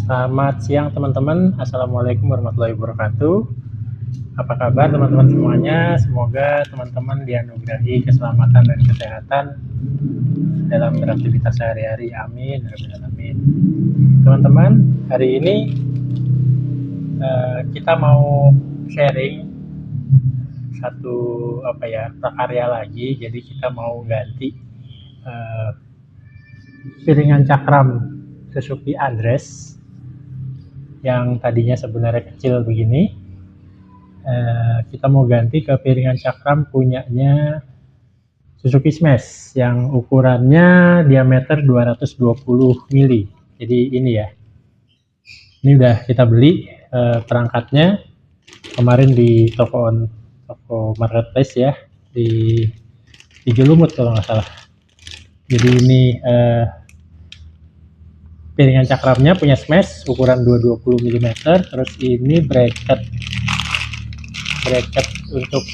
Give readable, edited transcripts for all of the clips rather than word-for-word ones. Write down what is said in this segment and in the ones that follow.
Selamat siang teman-teman. Assalamualaikum warahmatullahi wabarakatuh. Apa kabar teman-teman semuanya? Semoga teman-teman dianugerahi keselamatan dan kesehatan dalam beraktivitas sehari-hari. Amin. Amin. Teman-teman, hari ini kita mau sharing satu prakarya lagi. Jadi kita mau ganti piringan cakram Suzuki Address yang tadinya sebenarnya kecil begini. Kita mau ganti ke piringan cakram punyanya Suzuki Smash yang ukurannya diameter 220 mili. Jadi ini ya. Ini udah kita beli perangkatnya kemarin di toko marketplace ya, di Julumut kalau nggak salah. Jadi ini piringan cakramnya punya Smash ukuran 220 mm, terus ini bracket untuk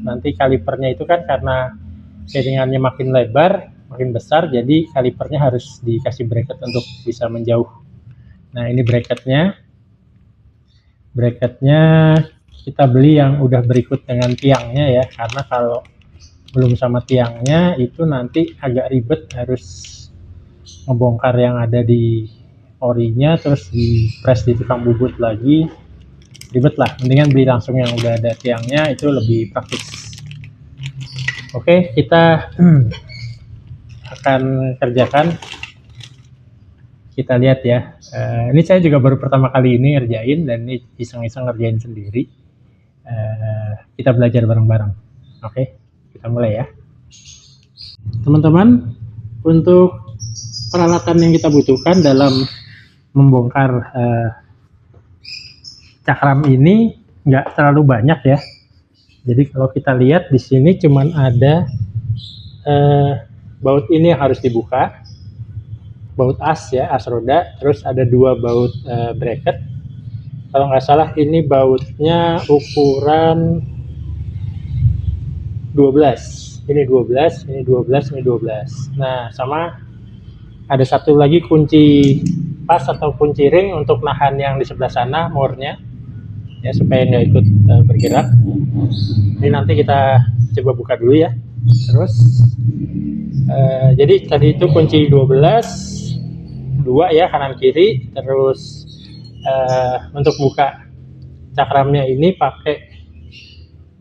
nanti kalipernya itu kan karena piringannya makin lebar, makin besar, jadi kalipernya harus dikasih bracket untuk bisa menjauh. Nah ini bracketnya kita beli yang udah berikut dengan tiangnya ya, karena kalau belum sama tiangnya itu nanti agak ribet, harus ngebongkar yang ada di orinya terus di press di tukang bubut lagi, ribet lah. Mendingan beli langsung yang udah ada tiangnya, itu lebih praktis. Oke, kita akan kerjakan. Kita lihat ya. Ini saya juga baru pertama kali ini ngerjain, dan ini iseng-iseng ngerjain sendiri. Kita belajar bareng-bareng. Oke, kita mulai ya. Teman-teman, untuk peralatan yang kita butuhkan dalam membongkar cakram ini nggak terlalu banyak ya. Jadi kalau kita lihat di sini cuman ada baut ini yang harus dibuka, baut as ya, as roda, terus ada dua baut bracket. Kalau nggak salah ini bautnya ukuran 12. Ini 12, ini 12, ini 12. Nah, sama ada satu lagi kunci pas atau kunci ring untuk nahan yang di sebelah sana more-nya ya, supaya nggak ikut bergerak. Ini nanti kita coba buka dulu ya. Terus jadi tadi itu kunci 12, 2 ya, kanan kiri. Terus untuk buka cakramnya ini pakai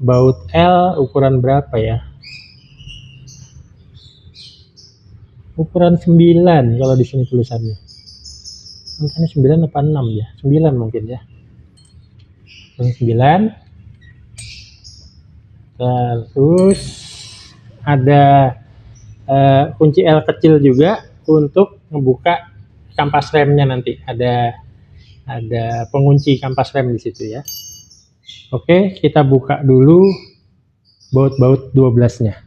baut L ukuran berapa ya? Ukuran 9 kalau di sini tulisannya. Makanya 9 apa 6 ya? 9 mungkin ya. 9. Terus ada kunci L kecil juga untuk membuka kampas remnya nanti. Ada pengunci kampas rem di situ ya. Oke, kita buka dulu baut-baut 12-nya.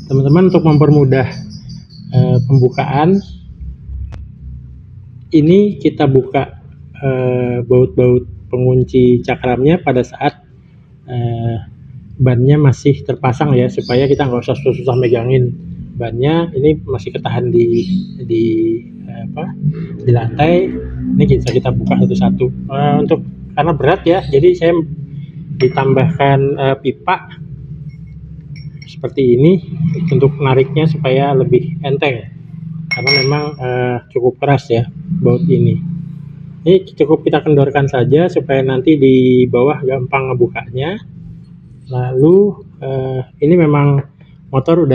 Teman-teman, untuk mempermudah pembukaan ini kita buka baut-baut pengunci cakramnya pada saat bannya masih terpasang ya, supaya kita nggak usah susah megangin bannya. Ini masih ketahan di lantai. Ini bisa kita buka satu-satu. Untuk karena berat ya, jadi saya ditambahkan pipa seperti ini untuk nariknya supaya lebih enteng, karena memang cukup keras ya baut ini. Ini cukup kita kendorkan saja supaya nanti di bawah gampang ngebukanya. Lalu ini memang motor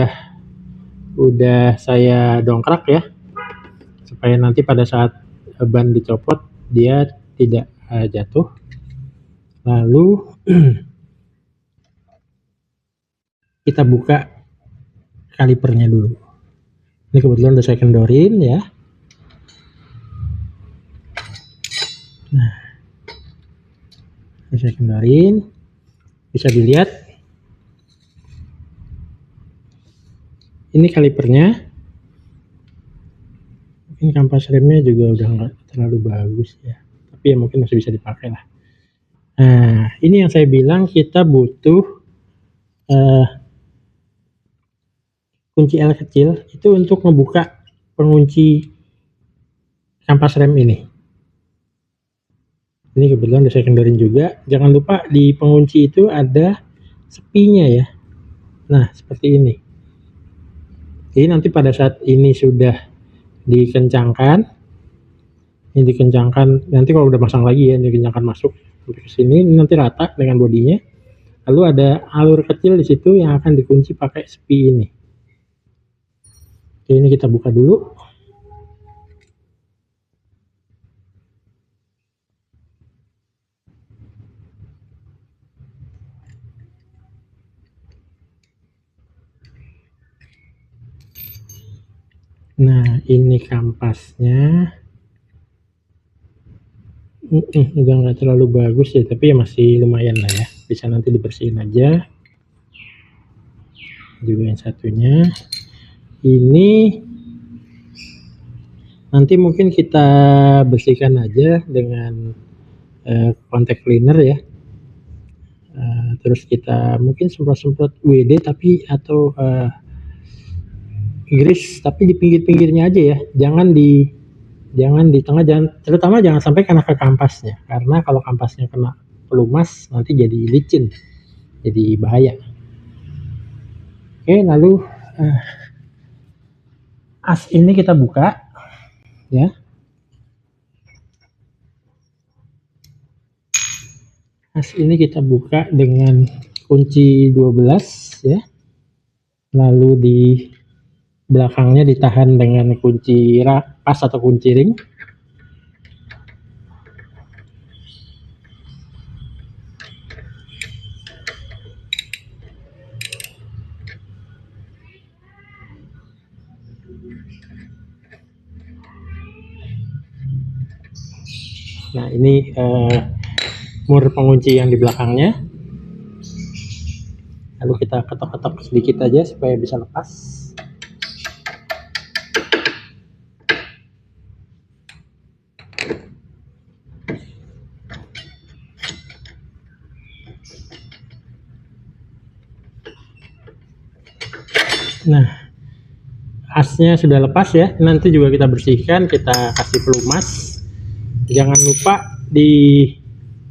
udah saya dongkrak ya, supaya nanti pada saat ban dicopot dia tidak jatuh. Lalu kita buka kalipernya dulu. Ini kebetulan udah saya kendorin ya. Nah, ini saya kendorin, bisa dilihat. Ini kalipernya. Mungkin kampas remnya juga udah nggak terlalu bagus ya, tapi ya mungkin masih bisa dipakai lah. Nah, ini yang saya bilang kita butuh kunci L kecil itu untuk membuka pengunci kampas rem ini. Ini kebetulan udah saya kendorin juga. Jangan lupa di pengunci itu ada sepinya ya. Nah, seperti ini. Jadi nanti pada saat ini sudah dikencangkan, nanti kalau udah pasang lagi ya, dikencangkan masuk ke sini, nanti rata dengan bodinya. Lalu ada alur kecil di situ yang akan dikunci pakai sepi ini. Oke, ini kita buka dulu. Nah, ini kampasnya. Udah nggak terlalu bagus ya, tapi ya masih lumayan lah ya. Bisa nanti dibersihin aja. Juga yang satunya. Ini nanti mungkin kita bersihkan aja dengan contact cleaner ya. Terus kita mungkin semprot-semprot WD tapi atau grease tapi di pinggir-pinggirnya aja ya, jangan di tengah, terutama jangan sampai kena ke kampasnya, karena kalau kampasnya kena pelumas nanti jadi licin, jadi bahaya. Oke, lalu as ini kita buka ya. As ini kita buka dengan kunci 12 ya. Lalu di belakangnya ditahan dengan kunci pas atau kunci ring. Nah, ini mur pengunci yang di belakangnya. Lalu kita ketok-ketok sedikit aja supaya bisa lepas. Nah, asnya sudah lepas ya. Nanti juga kita bersihkan, kita kasih pelumas. Jangan lupa di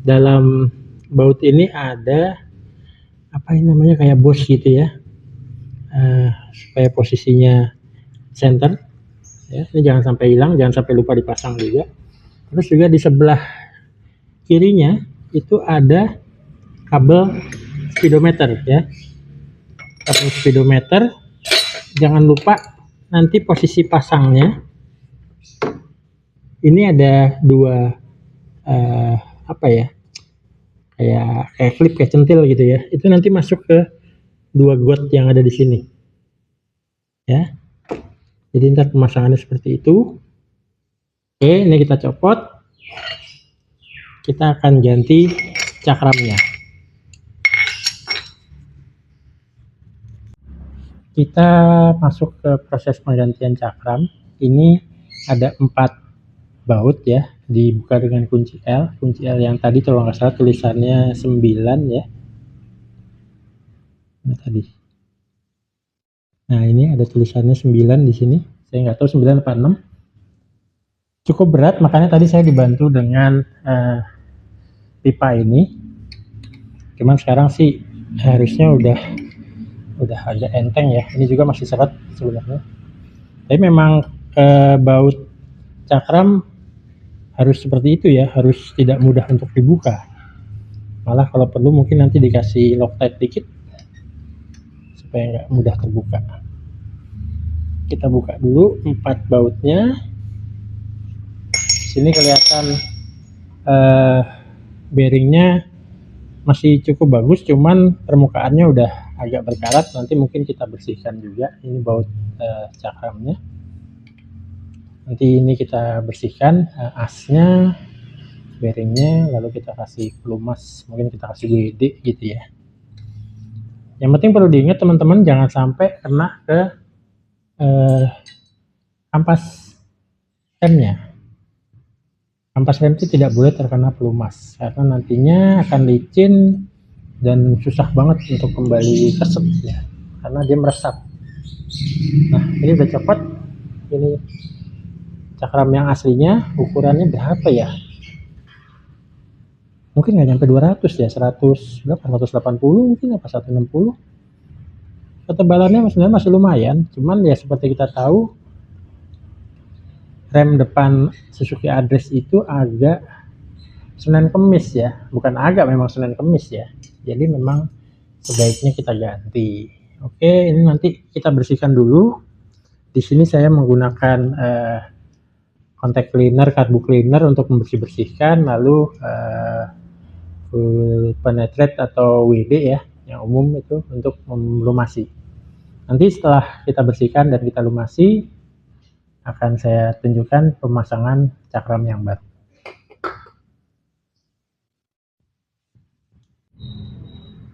dalam baut ini ada apa ini namanya, kayak bos gitu ya, supaya posisinya center ya. Ini jangan sampai hilang, jangan sampai lupa dipasang juga. Terus juga di sebelah kirinya itu ada kabel speedometer ya, kabel speedometer. Jangan lupa nanti posisi pasangnya ini ada dua apa ya, kayak klip, kayak centil gitu ya. Itu nanti masuk ke dua got yang ada di sini ya. Jadi ntar pemasangannya seperti itu. Oke, ini kita copot. Kita akan ganti cakramnya. Kita masuk ke proses penggantian cakram. Ini ada 4 baut ya, dibuka dengan kunci L. Kunci L yang tadi kalau nggak salah tulisannya 9 ya. Nah, tadi. Nah, ini ada tulisannya 9 di sini. Saya nggak tahu 9 apa 6. Cukup berat, makanya tadi saya dibantu dengan pipa ini. Cuman sekarang sih harusnya udah agak enteng ya. Ini juga masih seret sebenarnya. Tapi memang baut cakram harus seperti itu ya, harus tidak mudah untuk dibuka. Malah kalau perlu mungkin nanti dikasih Loctite dikit supaya nggak mudah terbuka. Kita buka dulu 4 bautnya. Sini kelihatan bearingnya masih cukup bagus, cuman permukaannya udah agak berkarat. Nanti mungkin kita bersihkan juga ini baut cakramnya. Nanti ini kita bersihkan asnya, bearingnya, lalu kita kasih pelumas, mungkin kita kasih WD gitu ya. Yang penting perlu diingat teman-teman, jangan sampai kena ke kampas remnya. Kampas rem itu tidak boleh terkena pelumas, karena nantinya akan licin dan susah banget untuk kembali keset ya, karena dia meresap. Nah ini udah copot. Ini cakram yang aslinya ukurannya berapa ya, mungkin nggak nyampe 200 ya, 100 berapa, 180 mungkin, apa 160. Ketebalannya sebenarnya masih lumayan, cuman ya seperti kita tahu rem depan Suzuki Address itu agak Senin Kemis ya, bukan agak, memang Senin Kemis ya, jadi memang sebaiknya kita ganti. Oke, ini nanti kita bersihkan dulu. Di sini saya menggunakan contact cleaner, carbu cleaner untuk membersih-bersihkan, lalu full penetrate atau WD ya, yang umum itu untuk melumasi. Nanti setelah kita bersihkan dan kita lumasi, akan saya tunjukkan pemasangan cakram yang baru.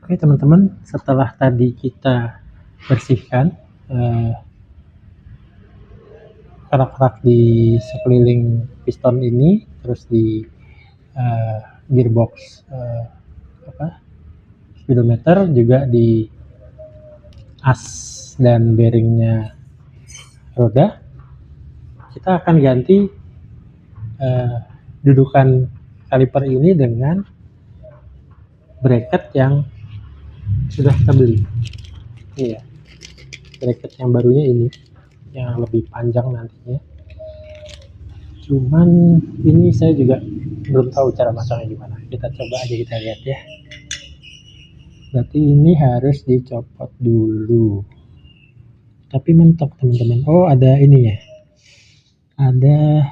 Oke teman-teman, setelah tadi kita bersihkan kerak-kerak di sekeliling piston ini, terus di gearbox speedometer, juga di as dan bearingnya roda, kita akan ganti dudukan kaliper ini dengan bracket yang sudah kita beli. Iya, bracket yang barunya ini, yang lebih panjang nantinya. Cuman ini saya juga belum tahu cara masangnya gimana. Kita coba aja, kita lihat ya. Berarti ini harus dicopot dulu. Tapi mentok teman-teman. Oh, ada ini ya. Ada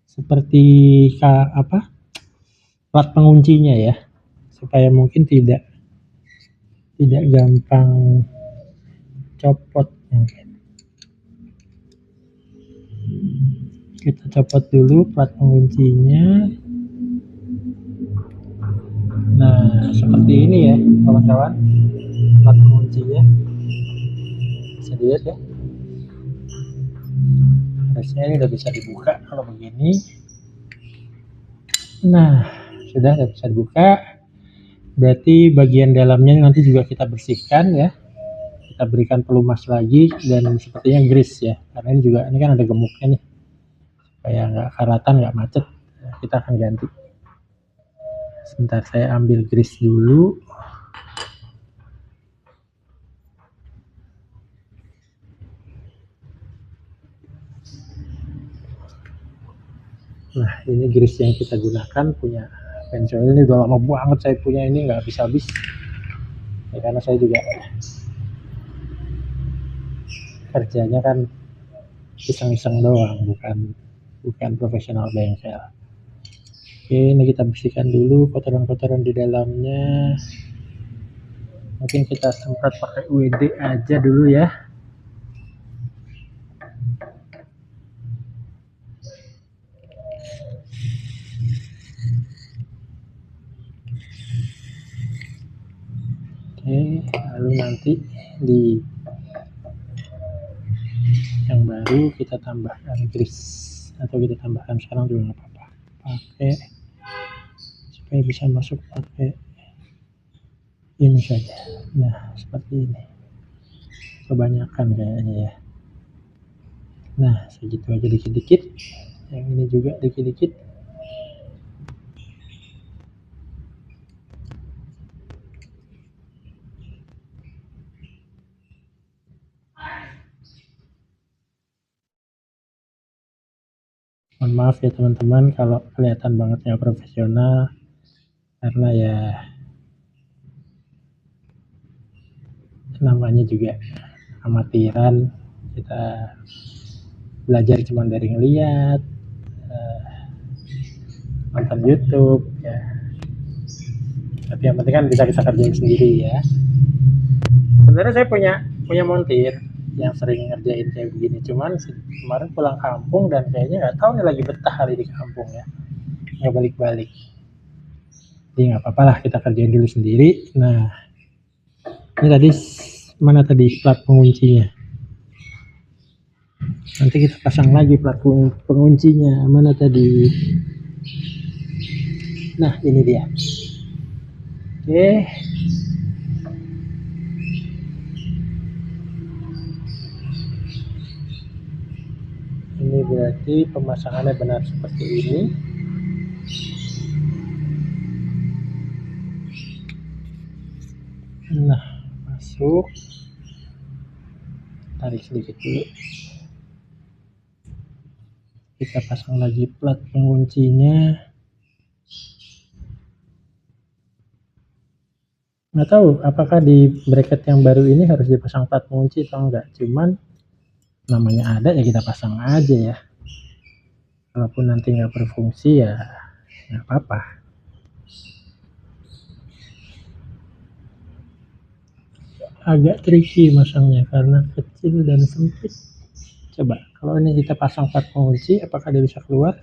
seperti plat penguncinya ya, supaya mungkin tidak gampang copot. Mungkin kita copot dulu plat penguncinya. Nah seperti ini ya kawan-kawan, plat penguncinya bisa dilihat ya, harusnya ini udah bisa dibuka kalau begini. Nah sudah bisa dibuka, berarti bagian dalamnya nanti juga kita bersihkan ya, kita berikan pelumas lagi, dan sepertinya grease ya, karena ini kan ada gemuknya nih, supaya nggak karatan, nggak macet. Nah, kita akan ganti. Sebentar, saya ambil grease dulu. Nah ini grease yang kita gunakan, punya Pensol ini udah lama banget saya punya, ini nggak habis-habis ya, karena saya juga kerjanya kan iseng-iseng doang, bukan profesional bengkel. Oke, ini kita bersihkan dulu kotoran-kotoran di dalamnya. Mungkin kita semprot pakai WD aja dulu ya. Oke, lalu nanti di yang baru kita tambahkan grease, atau kita tambahkan sekarang juga nggak apa-apa, pakai supaya bisa masuk pakai ini saja. Nah seperti ini, kebanyakan kayaknya ya. Nah segitu aja, dikit-dikit. Yang ini juga dikit-dikit. Mohon maaf ya teman-teman kalau kelihatan banget nggak profesional, karena ya namanya juga amatiran, kita belajar cuma dari ngeliat, nonton YouTube ya. Tapi yang penting kan bisa kita kerjain sendiri ya. Sebenarnya saya punya montir yang sering ngerjain kayak begini, cuman kemarin pulang kampung dan kayaknya nggak tahu nih lagi betah kali di kampung ya, nggak balik-balik. Jadi nggak apa-apa lah, kita kerjain dulu sendiri. Nah ini tadi mana tadi plat penguncinya, nanti kita pasang lagi plat penguncinya. Mana tadi? Nah ini dia. Oke, berarti pemasangannya benar seperti ini. Nah, masuk, tarik sedikit dulu, kita pasang lagi plat penguncinya. Nggak tahu apakah di bracket yang baru ini harus dipasang plat pengunci atau enggak, cuman namanya ada ya kita pasang aja ya, walaupun nanti nggak berfungsi ya nggak apa-apa. Agak tricky masangnya karena kecil dan sempit. Coba kalau ini kita pasang plat pengunci, apakah dia bisa keluar?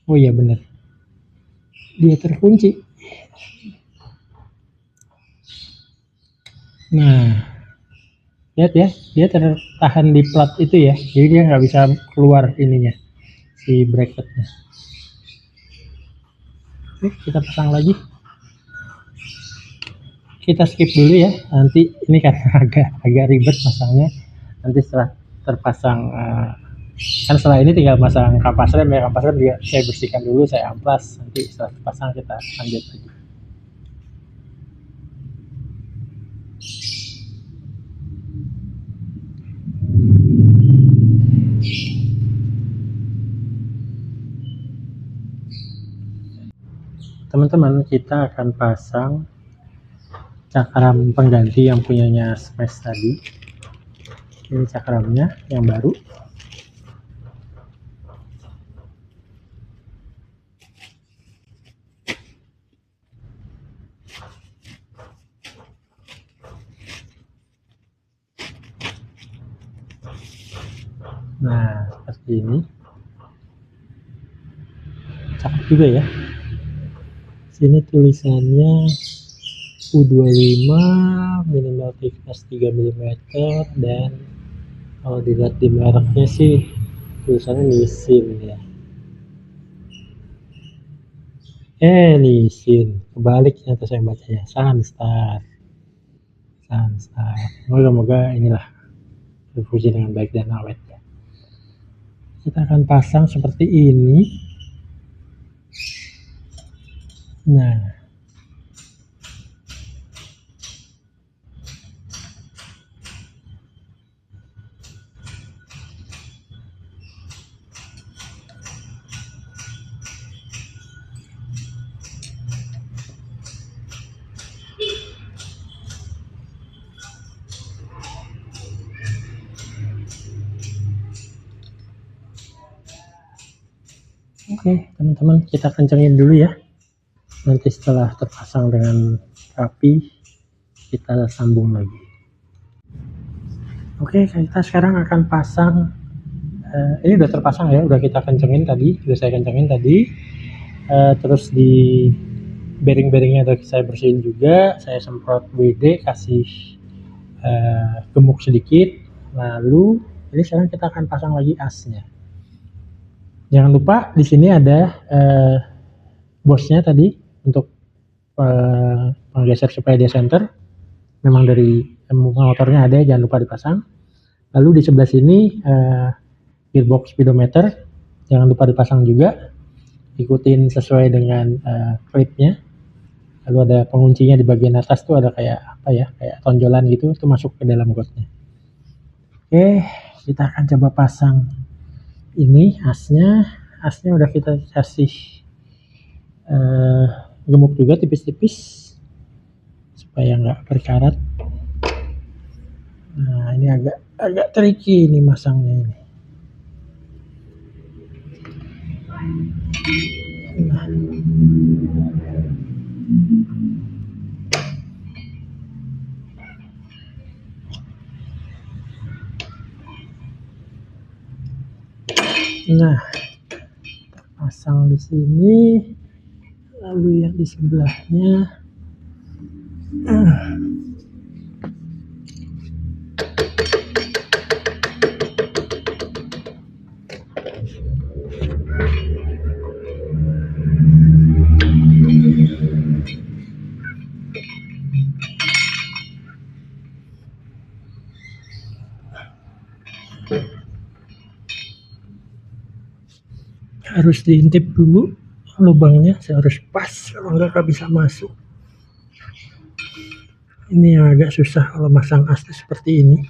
Oh iya bener, dia terkunci. Nah, lihat ya, dia tertahan di plat itu ya, jadi dia nggak bisa keluar ininya, si bracketnya. Oke, kita pasang lagi. Kita skip dulu ya, nanti ini kan agak ribet masangnya. Nanti setelah terpasang, kan setelah ini tinggal pasang kampas rem ya, kampas rem juga saya bersihkan dulu, saya amplas, nanti setelah terpasang kita lanjut lagi. Teman-teman, kita akan pasang cakram pengganti yang punyanya Smash tadi. Ini cakramnya yang baru. Nah, seperti ini. Cakep juga ya. Sini tulisannya U25, minimal thickness 3 mm, dan kalau dilihat di mereknya sih tulisannya Nissin ya. Nissin, kebalik ternyata saya bacanya, Sunstar. Moga-moga inilah berfungsi dengan baik dan awet ya. Kita akan pasang seperti ini. Nah, oke, teman-teman, kita kencengin dulu ya. Nanti setelah terpasang dengan rapi, kita sambung lagi. Oke, kita sekarang akan pasang. Ini udah terpasang ya, udah kita kencengin tadi, udah saya kencengin tadi. Terus di bearing-bearingnya udah saya bersihin juga, saya semprot WD, kasih gemuk sedikit. Lalu ini sekarang kita akan pasang lagi asnya. Jangan lupa di sini ada bosnya tadi untuk menggeser supaya dia center. Memang dari motornya ada, jangan lupa dipasang. Lalu di sebelah sini gearbox speedometer, jangan lupa dipasang juga. Ikutin sesuai dengan klipnya. Lalu ada penguncinya di bagian atas tuh ada kayak apa ya, kayak tonjolan gitu, itu masuk ke dalam godnya. Oke, kita akan coba pasang ini asnya. Asnya udah kita kasih gemuk juga tipis-tipis supaya nggak berkarat. Nah, ini agak tricky ini masangnya ini. Nah, pasang di sini, lalu yang di sebelahnya. harus diintip dulu lubangnya, harus pas, kalau nggak bisa masuk. Ini yang agak susah kalau masang as seperti ini,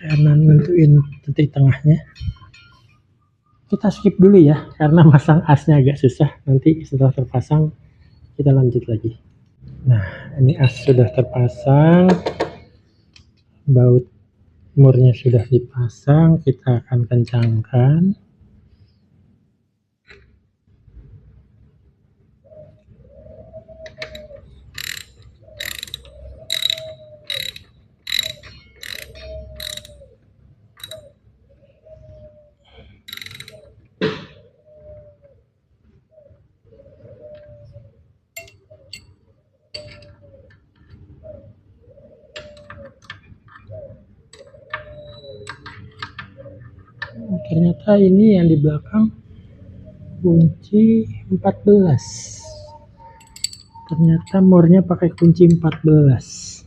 karena nentuin titik tengahnya. Kita skip dulu ya, karena masang asnya agak susah. Nanti setelah terpasang kita lanjut lagi. Nah, ini as sudah terpasang, baut murnya sudah dipasang, kita akan kencangkan. Ternyata ini yang di belakang kunci 14. Ternyata murnya pakai kunci 14.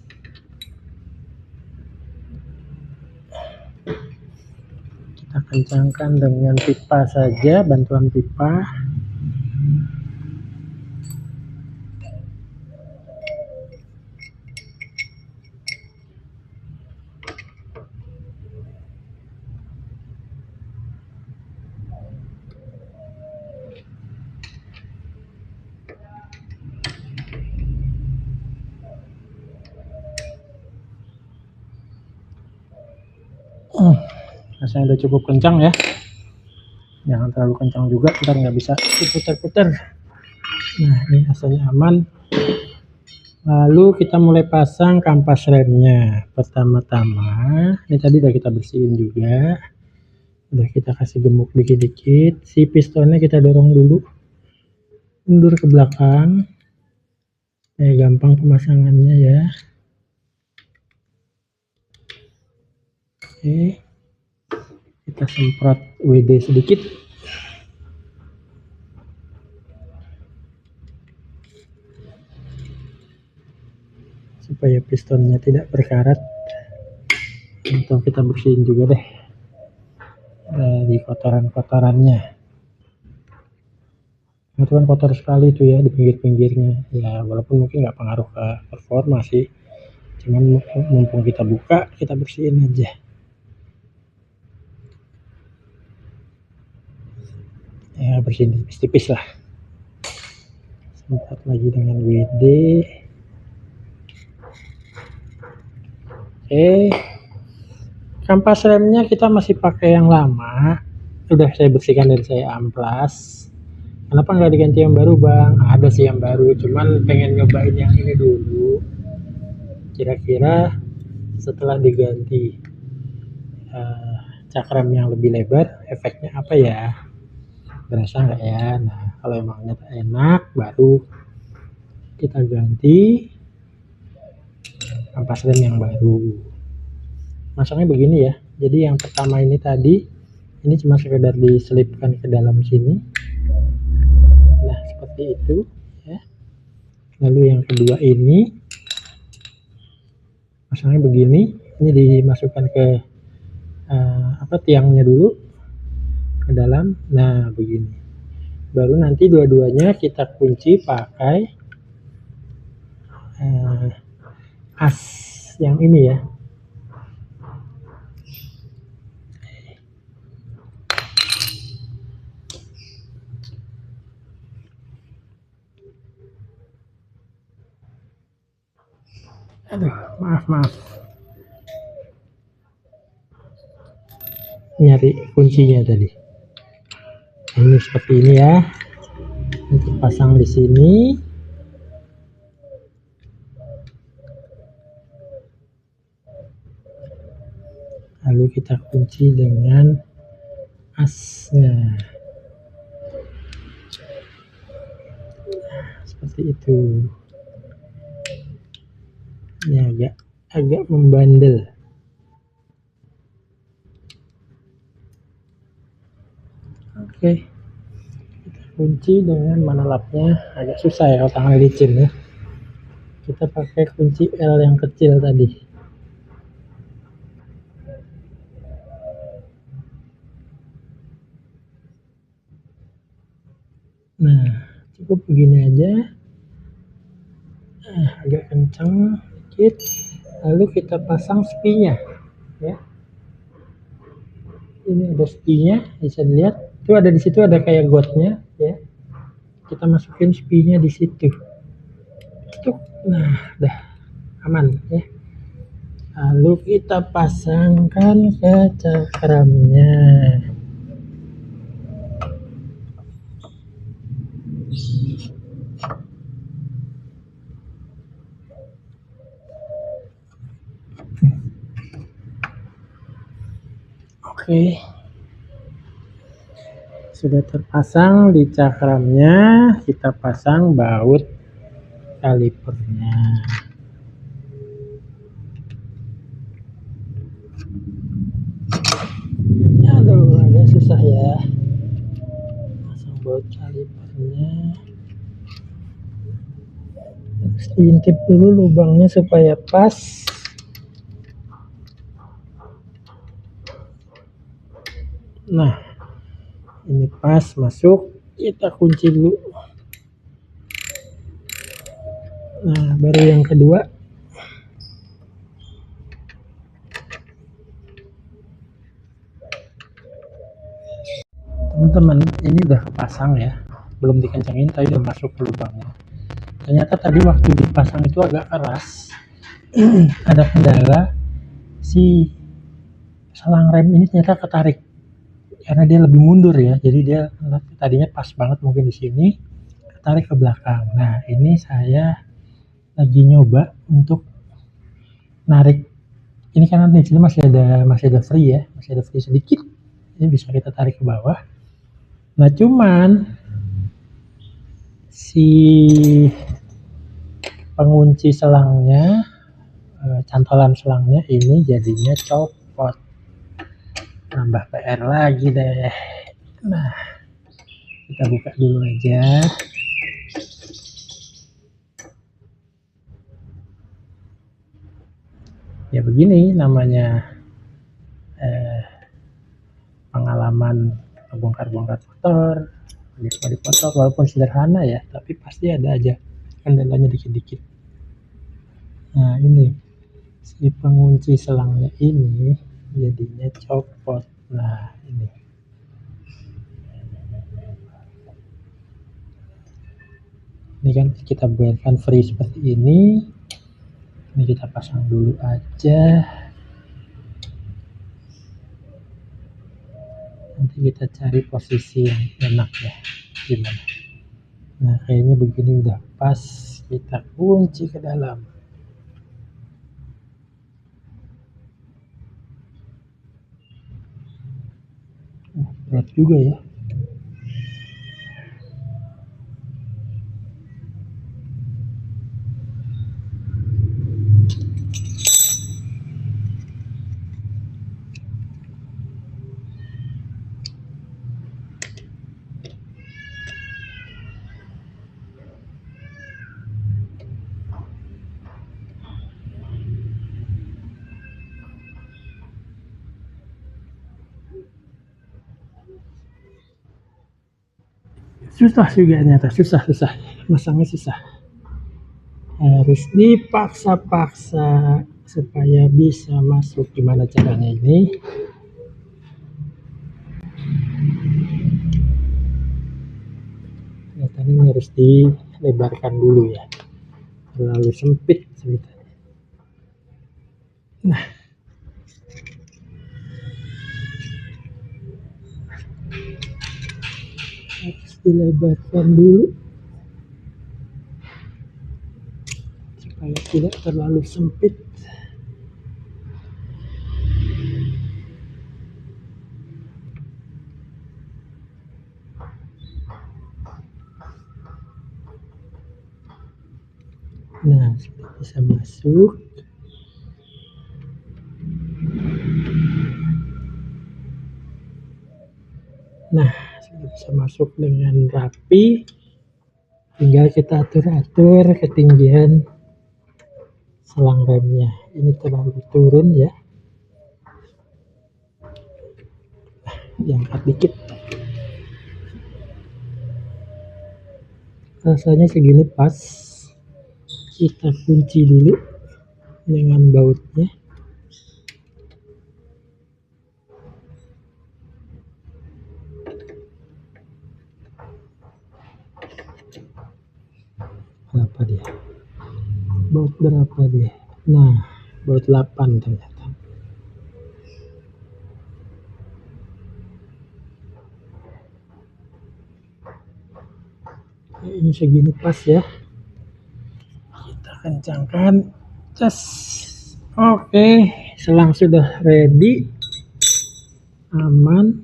Kita kencangkan dengan pipa saja, bantuan pipa. Rasanya udah cukup kencang ya, jangan terlalu kencang juga, ntar nggak bisa diputar-putar. Nah, ini asanya aman. Lalu kita mulai pasang kampas remnya. Pertama-tama ini tadi udah kita bersihin juga, udah kita kasih gemuk dikit-dikit. Si pistonnya kita dorong dulu mundur ke belakang, gampang pemasangannya ya. Oke, kita semprot WD sedikit supaya pistonnya tidak berkarat. Atau kita bersihin juga deh dari kotoran-kotorannya. Itu kan kotor sekali tuh ya di pinggir-pinggirnya ya, walaupun mungkin nggak pengaruh ke performa sih, cuman mumpung kita buka, kita bersihin aja. Ya, bersihin tipis-tipis lah. Semprot lagi dengan WD. Oke, kampas remnya kita masih pakai yang lama, udah saya bersihkan dan saya amplas. Kenapa nggak diganti yang baru bang? Ada sih yang baru, cuman pengen nyobain yang ini dulu. Kira-kira setelah diganti cakram yang lebih lebar, efeknya apa ya? Berasa nggak ya? Nah, kalau emangnya enak, baru kita ganti kampas rem yang baru. Masangnya begini ya. Jadi yang pertama ini tadi, ini cuma sekedar diselipkan ke dalam sini. Nah, seperti itu ya. Lalu yang kedua ini masangnya begini, ini dimasukkan ke tiangnya dulu ke dalam. Nah, begini. Baru nanti dua-duanya kita kunci pakai as yang ini ya. Aduh, maaf. Nyari kuncinya tadi. Ini seperti ini ya. Untuk pasang di sini. Lalu kita kunci dengan asnya. Seperti itu. Ini agak membandel. Oke, kita kunci dengan manalapnya, agak susah ya kalau tangan licin ya. Kita pakai kunci L yang kecil tadi. cukup begini aja. Agak kencang dikit, lalu kita pasang spinya ya. Ini ada spinya, bisa dilihat itu ada di situ, ada kayak gotnya ya. Kita masukin spinya di situ. Nah, udah aman ya. Lalu kita pasangkan ke cakramnya. Oke, sudah terpasang di cakramnya, kita pasang baut kalipernya. Aduh, agak susah ya pasang baut kalipernya. Harus diintip dulu lubangnya supaya pas. Nah, ini pas masuk, kita kunci dulu. Nah, baru yang kedua. Teman-teman, ini udah kepasang ya, belum dikencangin tapi udah masuk ke lubangnya. Ternyata tadi waktu dipasang itu agak keras. Ada kendala, si selang rem ini ternyata ketarik karena dia lebih mundur ya, jadi dia tadinya pas banget mungkin di sini, ketarik ke belakang. Nah, ini saya lagi nyoba untuk narik ini karena di sini masih ada free ya, masih ada free sedikit, ini bisa kita tarik ke bawah. Nah, cuman si pengunci selangnya, cantolan selangnya ini jadinya copot. Nambah PR lagi deh. Nah, kita buka dulu aja. Ya begini namanya pengalaman bongkar-bongkar motor, modif motor, walaupun sederhana ya, tapi pasti ada aja kendalanya dikit-dikit. Nah, ini si pengunci selangnya ini jadinya copot. Nah, ini kan kita biarkan free seperti ini. Ini kita pasang dulu aja. Nanti kita cari posisi yang enak ya, gimana. Nah, kayaknya begini udah pas, kita kunci ke dalam. Berat juga ya. Susah juga ternyata, susah masangnya susah, harus dipaksa-paksa supaya bisa masuk. Gimana caranya ini? Ternyata ini harus dilebarkan dulu ya, terlalu sempit ceritanya. Nah, harus dilebarkan dulu supaya tidak terlalu sempit. Nah, sudah bisa masuk. Nah, sudah bisa masuk dengan rapi. Tinggal kita atur-atur ketinggian selang remnya. Ini terlalu turun ya. Diangkat dikit. Rasanya segini pas. Kita kunci dulu dengan bautnya. Berapa dia? Baut berapa dia? Nah, baut 8 ternyata. Ini segini pas ya. Kita kencangkan. Cas. Oke, selang sudah ready. Aman.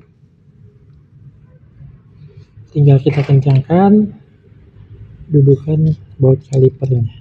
Tinggal kita kencangkan. Dudukan baut kalipernya.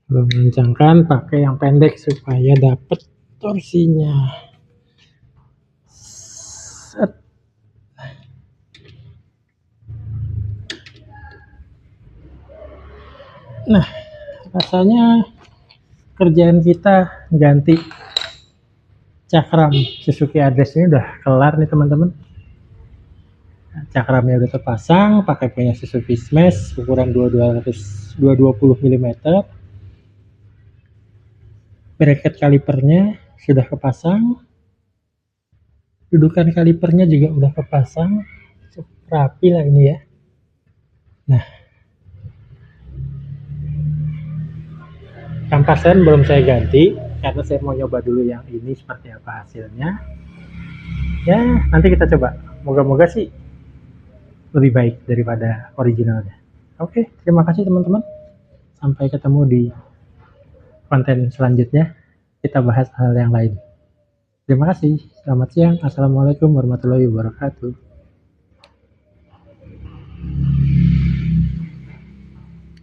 Kalau mengencangkan pakai yang pendek supaya dapat torsinya. Set. Nah, rasanya kerjaan kita ganti cakram Suzuki Address ini udah kelar nih teman-teman. Cakramnya udah terpasang pakai punya Suzuki Smash ukuran 220 mm. Bracket kalipernya sudah kepasang, dudukan kalipernya juga udah kepasang, rapi lah ini ya. Nah, kampas sen belum saya ganti karena saya mau nyoba dulu yang ini seperti apa hasilnya. Ya, nanti kita coba. Moga-moga sih lebih baik daripada originalnya. Oke, terima kasih teman-teman. Sampai ketemu di konten selanjutnya. Kita bahas hal yang lain. Terima kasih. Selamat siang. Assalamualaikum warahmatullahi wabarakatuh.